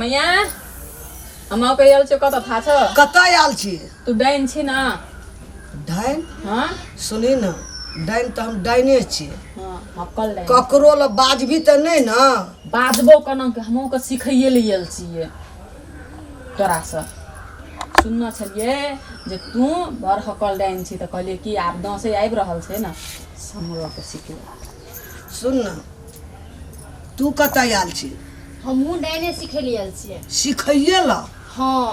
मैया हम आयल छौ कत था छ कतय आयल छी तू डाइन छी ना डाइन हां सुनी ना डाइन तो हम डाइने छी हां हकल डाइन ककरो ल बाजबी त नहीं ना बाजबो कना के हमहु के सिखैये ले आयल छियै तोरा से सुनना छलिए जे तू बड़ हकल डाइन छी त कहलिए कि आब दसे आबि रहल छै ना हमरो के सिखले सुन ना तू कतय आयल छी हमहू डाइने सिखे ले आयल छियै सिखैये ला हां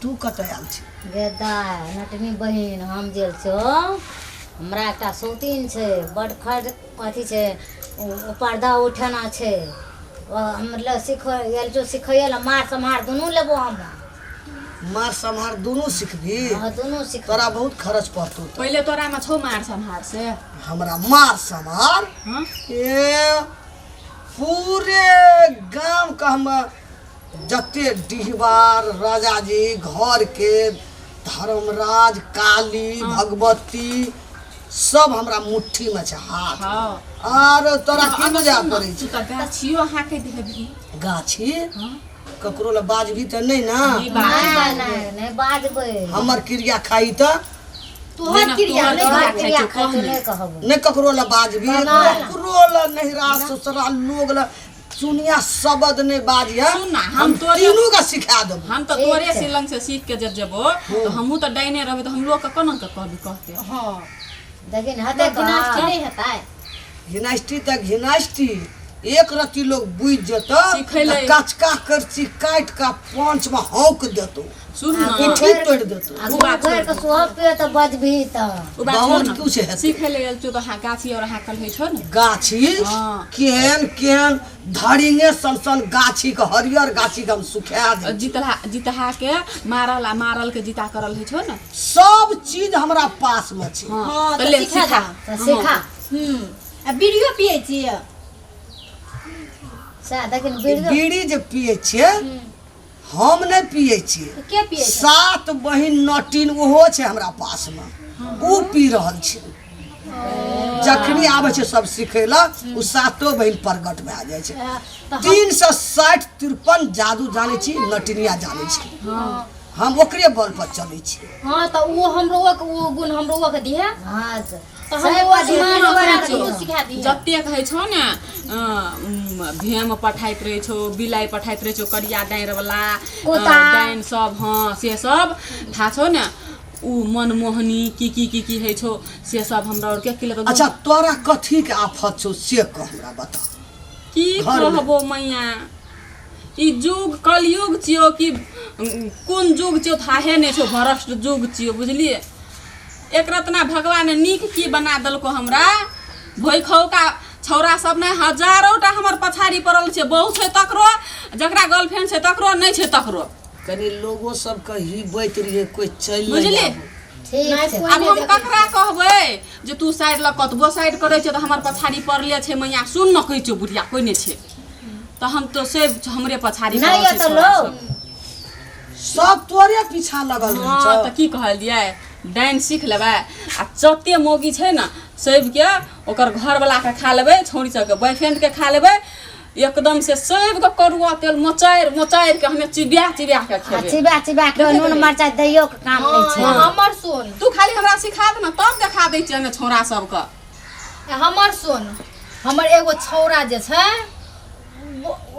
तू कतय आयल छी गेदा नटनी बहिन हम जेल छो हमरा एकटा सौतीन छै बड़ खर अथी छै पर्दा उठाना छै मतलब सिखैये ला मार सम्हार दुनू लेबो हम मार सम्हार दोनों सिखबी हाँ दोनों सिख तोरा बहुत खर्च पड़तो पहिले तोरा में छौ मार सम्हार से हमरा मार सम्हार हां ए पूरे गांव का हम जते डिहबार राजा जी घर के धर्मराज काली भगवती सब हमरा मुट्ठी में छै हाथ हां और तोरा की मजा पड़ै छै तू त गाछियो हाके देबी गाछी हां ककरो ल बाजबी त नहीं ना नहीं बाजबै हमर क्रिया खाई त तोहर क्रिया क्रिया नहीं कहबो नहीं ककरो ल बाजबी ककरो ल नहिरा ससुरा लोग ल सुनिया शब्द नहीं बाजिया सुन ना हम तोरे तीनों का सिखा देबो हम तो तोरे सिलंग से सीख के जब जेबो तो हमहू तो डाइने रहबे तो हम लोग के कोना के कहबी कहते हां लेकिन हते गिनास्टी नहीं हताय घिनास्टी तक घिनास्टी एक रत्ती लोग बुझ जतो सिखैले कचका करची काट का पांच में हौक देतो सुन ना पीठी तोड़ देतो घर के सोहब पे तो बजबी त बावन क्यों छै सीखे ले आयल तो हाँ गाछी और हाकल होइ छौ न गाछी हाँ। केहन केहन धरिंगे सन गाछी के हरियर गाछी के हम सुखा दे जितहा के मारल के जिता करल होइ छौ न सब चीज हमरा पास में छै हां तो तो ले सिखा सिखा तो सिखा आ वीडियो पिए छियै सा लेकिन वीडियो बीड़ी जे पिए छियै हम नहीं पिए छियै के पिए छै सात बहिन नटीन ओहो छै हमरा पास में ऊ पी रहल छै जखनी आबै छै सब सिखै ला उ सातो बहिन प्रगट भए जाइ छै तो 360 53 जादू जानै छी नटनिया जानै छी हम ओकरे बल पर चलै छी हां तो वो हमरो के वो गुण हमरो के दिहे हां तो हम वो सिखा दिहे जते कहै छौ न भेम पठाइत रहै छौ बिलाई पठाइत रहै छौ करिया डाइन वाला डाइन सब हां से सब था छौ न उ मनमोहनी की है छौ से सब हमरा और के लगे अच्छा तोरा कथी के आफत छौ से कह हमरा बता की कहबो मैया ई युग कलयुग छियो कि कोन युग छियो थाहे नै छौ भ्रष्ट युग छियो बुझलिए एक रत्ना भगवान नीक की बना देलको हमरा भोइखौका छौरा सब ने हजारोटा हमर पछाड़ी पड़ल छै बहु छै तकरो जकरा गर्लफ्रेंड छै तकरो नै छै तकरो कनी लोगो सब के ही बैत रहिए कोई चल बुझलिए ठीक छै अब हम ककरा कहबै जे तू साइड ल कतबो साइड करै छै त हमर पछाड़ी पड़ले छै मैया सुन न कहै छौ बुढ़िया कोइ नै छै त हम तो से हमरे पछाड़ी नहीं पड़ल तो छै लो सब तोरे पीछा लगल हां छै त की कहलियै डाइन सीख लेबै आ जते मोगी छै न सब के ओकर घर वाला के खा लेबै छौरी सब के बॉयफ्रेंड के खा लेबै एकदम से सब के करुआ तेल मचायर के हमें चिबिया के खेबै चिबा के नून मरचाई दैयो के काम नहीं छै हमर सुन तू खाली हमरा सिखा दे न तब देखा दै छी हमें छौरा सब के हमर सुन हमर एगो छौरा जे छै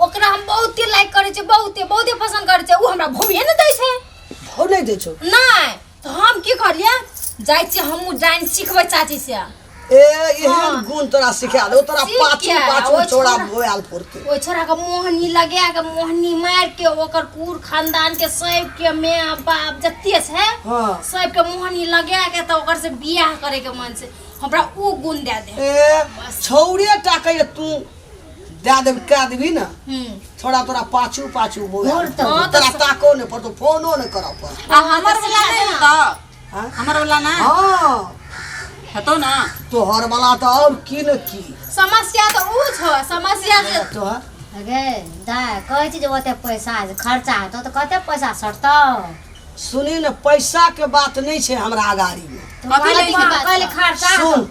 ओकरा हम बहुते लाइक करै छै बहुते पसंद करै छै उ हमरा भौए न दै छै भौ नहीं दै छौ नहीं तो हम की करिए जाय छी हमहु डाइन सिखबै चाची से ए एहन गुण तोरा सिखा दे तोरा पाछू छोड़ा भोयाल फोड़ते ओइ छोरा के मोहनी लगा के मोहनी मार के ओकर पूर खानदान के सब के माय बाप जत्ते छै हां सब के मोहनी लगा के त ओकर से बियाह करे के मन से हमरा उ गुण दे दे ए छौड़े टाके तू दे देब का देबी ना छोड़ा तोरा पाछू भोयाल तोरा ताको ने पर तो फोनो ने करब पर आ हमर वाला नै त हमर वाला ना हां हेतो ना तोहर वाला तो और की न की समस्या तो उ छ समस्या से तो अगे दा कहै छी जे ओते पैसा खर्चा हेतौ त कते पैसा सटतौ सुनी न पैसा के बात नहीं छै हमरा गाड़ी में पहले खर्चा सुन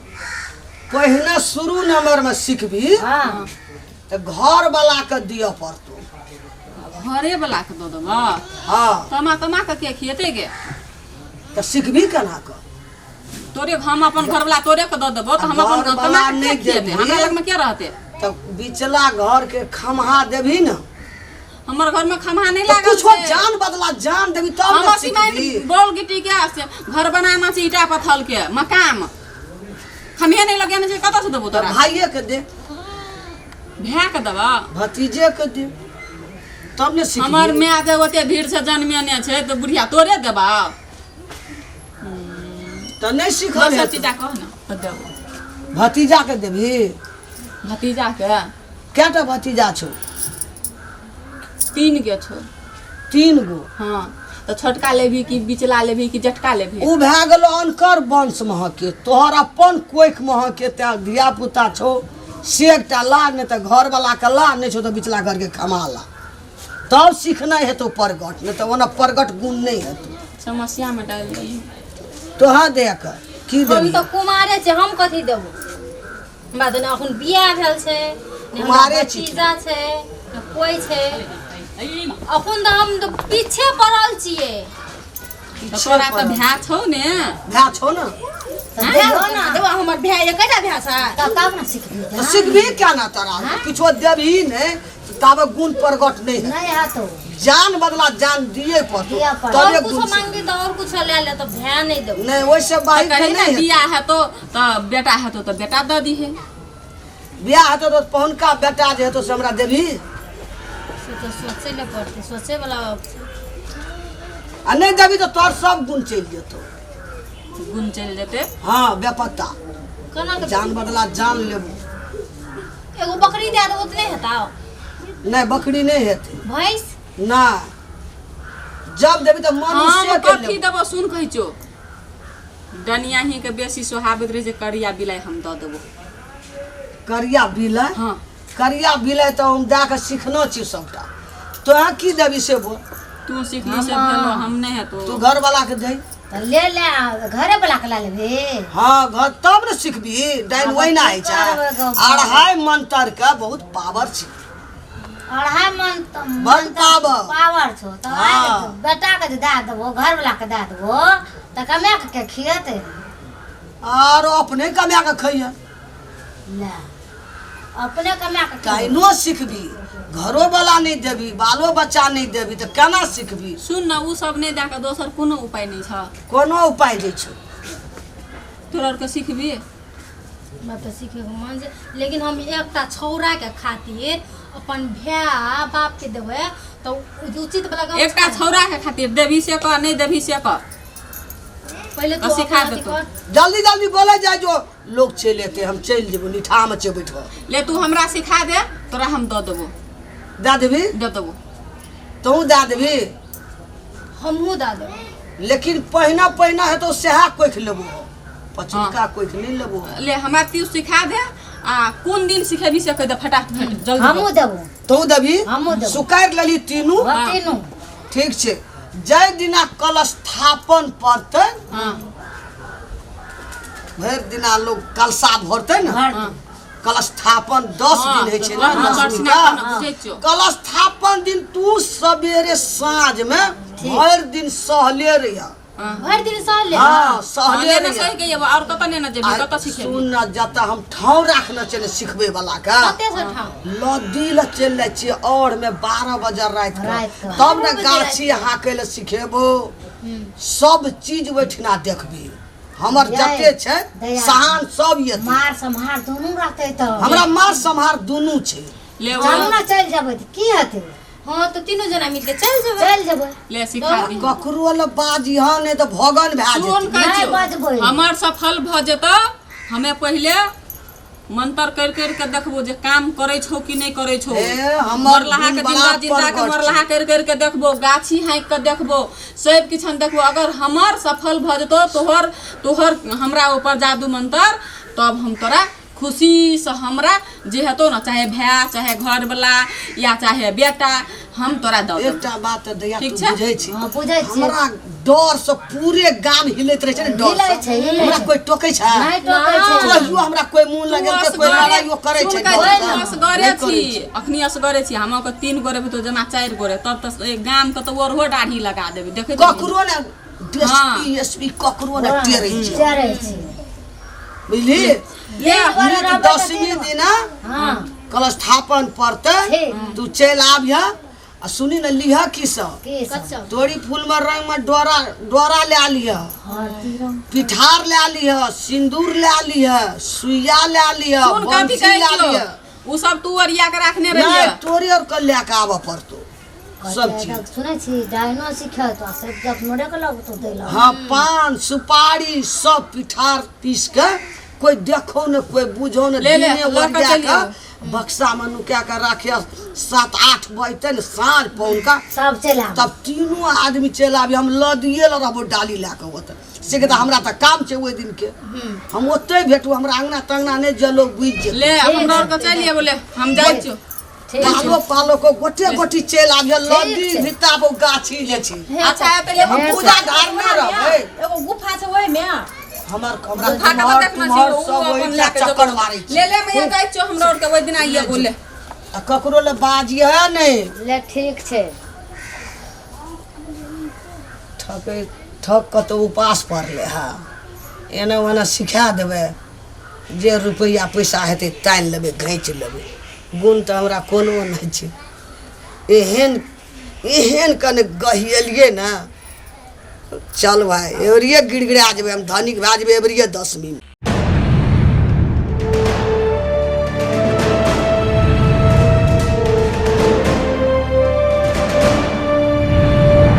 पहिने शुरू नंबर में सीखबी हां तो घर वाला के दिया पड़तो घरे वाला के दऽ देबऽ हाँ तमा के खिएते गे तो सिखबी केना कर तोरे हम अपन घरवाला तोरे के दऽ देबो तो हम अपन घरवाला तमा के नहीं खिएते देबही। हमरा लग में के रहते तो बिचला घर के खमहा देबी ना हमर घर में खम्हा नहीं तो लागल कुछो छै। जान बदला जान देबी तब हम ना सिमेंट सिखबी बोल गिट्टी के से घर बनाना छै ईटा पत्थर के मकान हमे नहीं लगेने छै कतऽ से देबो तो तोरा भाइये के दे भै के देबा भतीजे के दे तब ने सिखबी हमर माय के ओते भीड़ से जन्मेने छै तो बुढ़िया तोरे देबा तो नहीं बस सिखल चीजा कह ना तो देबो भतीजा के देबी भतीजा के केटा भतीजा छौ 3 के छौ 3 गो हाँ तो छोटका लेभी कि बिचला लेभी कि जटका लेभी उ भए गेलो अनकर वंश महके तोहर अपन कोइख महके ते धिया पुता छौ से एकटा ला नहीं तो घर वाला के ला नहीं छौ तो बिचला घर के कमा ला तब सीखना हेतौ प्रगट नहीं तो ओना प्रगट गुण नहीं हेतौ समस्या में डाल रही तोहा दे के की हम देबी तो कुमारे छै हम कथी देबो हमरा तो अखन बियाह भेल छै ने हमरा कुमारे छी। भतीजा छै ने कोई छै अखन तो हम तो पीछे पड़ल छियै तो तोरा तो भै छौ ने भए छौ ना तो देबो ना देबो हमर भाय एकटा भाय छै तब तब ना सिखबी तो सिखबी क्या ना तोरा किछो देबही नहीं ताबे गुण प्रगट नहीं है नहीं हाथो जान बदला जान दिए पड़तो दिया पड़तो। तबे और गुण कुछ सीख- मांगी तो और कुछ ले ले तो भाय नहीं देबो नहीं वैसे बाही कहीं ना नहीं है बिया है तो बेटा है तो बेटा दऽ दी है बियाह हेतौ तो पहुनका बेटा जे हेतौ से हमरा देबही से तो सोचे ले पड़ते सोचे वाला आ नहीं देबही तो तोर सब गुण चलि जेतौ गुण चलि जेते हाँ बेपत्ता केना के जान बदला जान लेबो एगो बकरी दे देबो त नहीं हेता नहीं बकरी नहीं हेतै भैंस ना जब देबी तो मनुष्य हम के कथी लेबो देबो सुन कहै छौ डनिया ही के बेसी सोहाबैत रहे जे करिया बिलाइ हम दऽ देबो करिया बिलाइ हाँ करिया बिलाइ तो हम दए के सीखना छी सबटा तोहे की देबी से बोल तू सिखली से भेलो हम नहीं हेतो तू घर वाला के दे तो ले घरे वाला के ला लेबे हाँ घर तब न सिखबी डाइन वही ना होइ छै अढ़ाई मंत्र के बहुत पावर छै अढ़ाई मन बड़ पावर पावर छो तो हाँ। बेटा के जे दे देबो घर वाला के दे देबो तो कमे के खिएते आरो अपने कमा के खइया ले अपने कमे के खिएते। कहिनो सिखबी घरो वाला नहीं देबी बालो बच्चा नहीं देबी तो केना सिखबी सुन न उ सब नहीं दे के दोसर कोनो उपाय नहीं छ कोनो उपाय दै छौ तोरा आर के सिखबी मैं तो सीखे के मन जे लेकिन हम एकटा छौरा के खातिर अपन भाय बाप के देबै तो उचित वाला गप एकटा छौरा के खातिर देबी से कर नहीं देबी से कर पहले तो तो सिखा अपना देतो। अथी कर। जल्दी जल्दी बोले जाए जो लोग चल अते हम चल जेबो निठा में छै बैठो ले तू हमरा सिखा दे तोरा हम दऽ देबो दे देबी दऽ देबो तू दे देबी हमहूँ दे देबै लेकिन पहिना पहिना हेतौ सेहा कोइख लेबो पछिलका कोइख नहीं लेबो ले हमरा तू सिखा दे आ कोन दिन सिखेबी से कह दे फटाफट जल्दी हमहूँ देबो तू देबी हमहूँ देबो सुकारि लेली तीनू हाँ। तीनू ठीक छै जय दिना कलश स्थापन पड़तै हाँ भरि दिना लोग कलशा भरतै ने हाँ कलश स्थापन 10 हाँ, दिन होइ छै तो ने वह दशमी दक्षिणा का करना बुझै छियौ। कलश स्थापन दिन तू सवेरे साँझ में भरि दिन सहले रहिया हाँ भरि दिन सह ले हाँ सहले ले ना रहिया सही कहिए और कतऽ ने ना जेबी कतऽ सिखेबी सुन न जतऽ हम ठाव राखने चले सिखबे वाला के कते से ठाम लद्दी ल चलि जाइ छियै और में 12 बजे राति राति के के। तब ने 12 बजे गाछी हाके ले सिखेबो सब चीज ओहिठिना देखबी हमर दया- जते छै दया। सहान सब ये मार सम्हार दुनू रहते तो हमरा मार सम्हार दुनू छै ले चलू वो ना चल जेबै तऽ की हेतै हाँ तो तीनों जना मिलके चल जेबै चल जेबै ले सिखा दी ककरो ल बाजिह नहीं तो भगन भए सुन जेतै कहै नहीं छियौ, बजबै। हमर सफल भऽ जेतौ हमे पहिले मंत्र कर के देखबो जे काम करे छौ कि नहीं करे छौ ए, हमर मरलाहा के दिन जिंदा बड़ा जिंदा के प्रगट मरलाहा कर के देखबो गाछी हाँक के देखबो सब किछ देखबो अगर हमर सफल भऽ जेतौ तोहर तोहर हमरा ऊपर जादू मंत्र तब हम तोरा खुशी से हमरा जे हेतौ ना, चाहे भाय चाहे घरवाला या चाहे बेटा, हम तोरा दऽ देबौ। एकटा बात दया ठीक तू छै? बुझै छी, हाँ बुझै छी। हमरा डर से पूरे गाम हिलैत रहे छै ने, डर हिलै से छै, हिलै हमरा छै। कोई टोकै छै नहीं टोकै छै। कहियो हमरा कोई मुंह लगेल के कोई लड़ाइयो करे छै डर से। असगरे नहीं छी, करै छै। अखनी असगरे छी, हम के 3 गोरे तो जना 4 गोरे, तब त गाम के तो ओरहो दाढ़ी लगा देबै, देखै छी। ककरो ने डीएसपी एसपी ककरो ने टेरै छै, चढ़ै छै। बुझली? ले हमरे तो 10वीं दिन हाँ कलस्थापन पड़तै, ठीक। तू चल आबिह आ सुनी न लिह की सब की सब तोरी फूल में रंग में डोरा ले लिह, हरदी रंग पिठार ले लिह, सिंदूर ले लिह, सुइया ले लिह, सुन कथी बंसी कहै ले छियो, लिह। उ सब तू ओरिया के रखने नहीं रहिए। तोरी और कल लेके आबऽ पड़तो सब चीज। सुनै छी डायनो सिखै तो सब जब मोड़े के लग तो देला। हाँ पान सुपारी सब पिठार पीस के, कोई देखो न कोई बुझो न, ले ले, दिने लऽ के ओरिया चलियो। के बक्सा में नुका के रखे, 7-8 बजते न साँझ पौन का, सब चला तब तीनों आदमी चल आबी। हम लदिए ल रहबो डाली ला के ओत से के हमरा त काम छै ओइ दिन के, हम ओते भेटू, हमरा अंगना तंगना ने जलो बुझ जे ले हम दौड़ के चलिए, बोले हम जाइ छियो। ठीक छै। पालो पालो को गोटे गोटी चल आबी, लदी छै। भिताबो गाछी जे छी। अच्छा है पहले हम पूजा धार में रहबै, एगो गुफा छै ओइ में, हमरा गुफा के तो देखना तुम्हार छी, उ सब अपन ओइ लेके चक्कर मारै छी। ले ले मैं जाइ छियो, हम दौड़ के ओइ दिन आइए बोले। आ ककरो ले बाजिए नहीं, ले ठीक छै। ठक के तो उपास पड़ले है, एने ओने सिखा देबै, जे रुपया पैसा हेतै तानि लेबै, घैंच लेबै, गुण तऽ हमरा कोनो नहि छै। एहन एहन कने गहिलिए ने, चल भाई एवरिए गिड़गिड़ा जेबै, हम धनिक भए जेबै एवरिए 10वीं में।